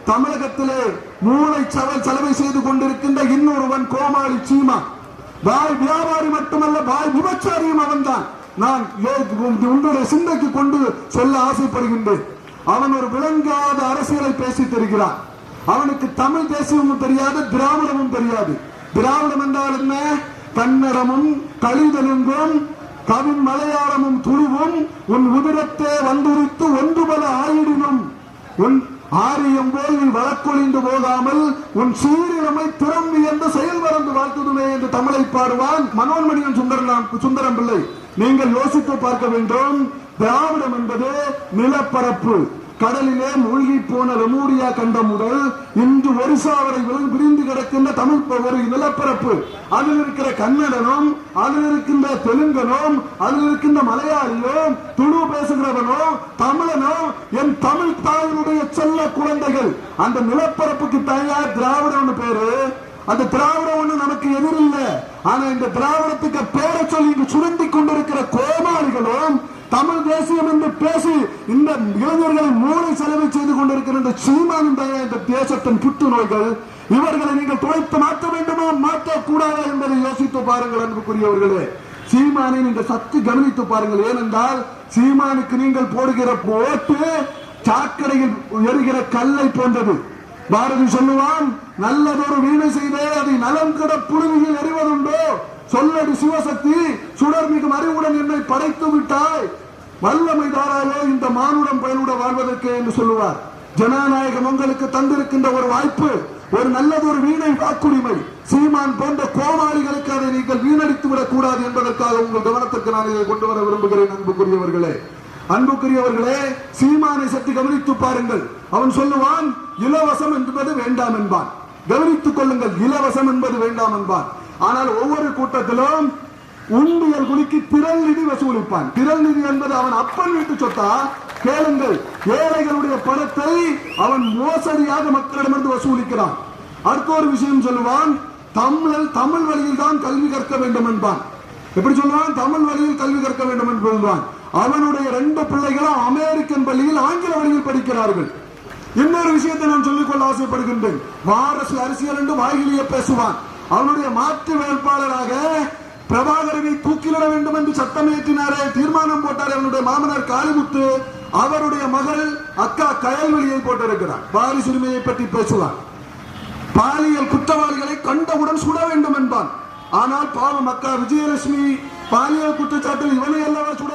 தமிழகத்திலே மூளை செலவை செய்து கொண்டிருக்கின்ற இன்னொருவன் கோமாளி சீமா. பாய் வியாபாரி மட்டுமல்ல, பாய் விபச்சாரியும் அவன்தான். நான் உங்களுடைய சிந்தைக்கு கொண்டு சொல்ல ஆசைப்படுகின்றேன். அவன் ஒரு விளங்காத அரசியலை பேசி தருகிறான். அவனுக்கு தமிழ் தேசியமும் தெரியாது, திராவிடமும் தெரியாது. திராவிடம் என்றால் என்ன? கன்னடமும் கலிதெலுங்கும் கவின் மலையாளமும் துருவும் உன் உதிரத்தே வந்துரித்து ஒன்றுபல ஆயிடினும் உன் ஆரியம் போல் நீ வழக்கொழிந்து போகாமல் உன் சீரிழமை திறம்பி என்று செயல் மறந்து வாழ்த்துதுமே என்று தமிழை பாடுவான் மனோன்மணியன் சுந்தரம் பிள்ளை. நீங்கள் யோசித்து பார்க்க வேண்டும். திராவிடம் என்பது நிலப்பரப்பு. கடலிலே மூழ்கி போன லெமூரியா கண்டம் முதல் இன்று ஒரிசா வரை விரிந்து கிடக்கின்ற தமிழ் ஒரு நிலப்பரப்பு. அதில் இருக்கிற கன்னடனும், அதில் இருக்கின்ற தெலுங்கனும், அதில் இருக்கின்ற மலையாளியும், துளு பேசுகிறவனோ தமிழனோ என் தமிழ் தாயினுடைய செல்ல குழந்தைகள். அந்த நிலப்பரப்புக்கு தயார் திராவிடம் பேரு. அந்த திராவிடம் ஒண்ணு நமக்கு எதிரில்லை. ஆனா இந்த திராவிடத்துக்கு பேரை சொல்லி இங்கு சுருண்டி கொண்டிருக்கிற கோமாளிகளும் தமிழ் தேசியம் என்று பேசி இந்த இளைஞர்களை மூளை செலவு செய்து கொண்டிருக்கிற இந்த சீமானின் இந்த தேசத்தின் புற்று நோய்கள், இவர்களை நீங்கள் துளைத்து மாற்ற வேண்டுமா மாற்றக்கூடாதா என்பதை யோசித்து பாருங்கள் அன்புக்குரியவர்களே. சீமானை நீங்கள் சற்று கவனித்து பாருங்கள். ஏனென்றால் சீமானுக்கு நீங்கள் போடுகிற ஓட்டு சாக்கடையில் எரிகிற கல்லை போன்றது. பாரதி சொல்லுவான், நல்லதொரு வீணை செய்தே அதை நலம் கட புழுதியில் எறிவதுண்டோ, சொல்லடி சிவசக்தி சுடர்மிகு அறிவுடன் என்னை படைத்து விட்டாய், வல்லமை தாராயோ இந்த மானுடம் பயனுட வாழ்வதற்கு என்று சொல்லுவார். ஜனநாயகம் உங்களுக்கு தந்திருக்கின்ற ஒரு வாய்ப்பு, ஒரு நல்லதொரு வீணை வாக்குரிமை. சீமான் போன்ற கோமாளிகளுக்கு அதை நீங்கள் வீணடித்து விடக் கூடாது என்பதற்காக உங்கள் கவனத்திற்கு நான் இதை கொண்டு வர விரும்புகிறேன். அன்புக்குரியவர்களே, சீமானை சற்று கவனித்து பாருங்கள். அவன் சொல்லுவான், இலவசம் என்பது வேண்டாம் என்பான். கவனித்துக் கொள்ளுங்கள், இலவசம் என்பது வேண்டாம் என்பான். ஆனால் ஒவ்வொரு கூட்டத்திலும் உண்டியல் குலுக்கி திரள் நிதி வசூலிப்பான். திரள் நிதி என்பது அவன் அப்பன் வீட்டு சொத்தா? கேளுங்கள், ஏழைகளுடைய பணத்தை அவன் மோசடியாக மக்களிடமிருந்து வசூலிக்கிறான். அடுத்த ஒரு விஷயம் சொல்லுவான், தமிழ் வழியில் தான் கல்வி கற்க வேண்டும் என்பான். எப்படி சொல்லுவான்? தமிழ் வழியில் கல்வி கற்க வேண்டும் என்று சொல்லுவான். அவனுடைய 2 பிள்ளைகளும் அமெரிக்கன் பள்ளியில் ஆங்கில வழியில் படிக்கிறார்கள். இன்னொரு விஷயத்தை நான் சொல்லிக்கொள்ள ஆசைப்படுகின்றேன். வாரசு அரசியல் என்று வாயிலேயே பேசுவான். அவனுடைய மாற்று வேட்பாளராக பிரபாகரனை தூக்கிலிட வேண்டும் என்று சட்டம் ஏற்றினாரே, தீர்மானம் போட்டார் அவனுடைய மாமனார் காளிமுத்து. அவருடைய மகள் அக்கா கயல்வெளியை போட்டிருக்கிறார். வாரிசு உரிமையை பற்றி பேசுவான். பாலியல் குற்றவாளிகளை கண்டவுடன் சுட வேண்டும் என்பான். ஆனால் பாவம் அக்கா விஜயலட்சுமி பாலியல் குற்றச்சாட்டில் இவனை அல்லவா சுட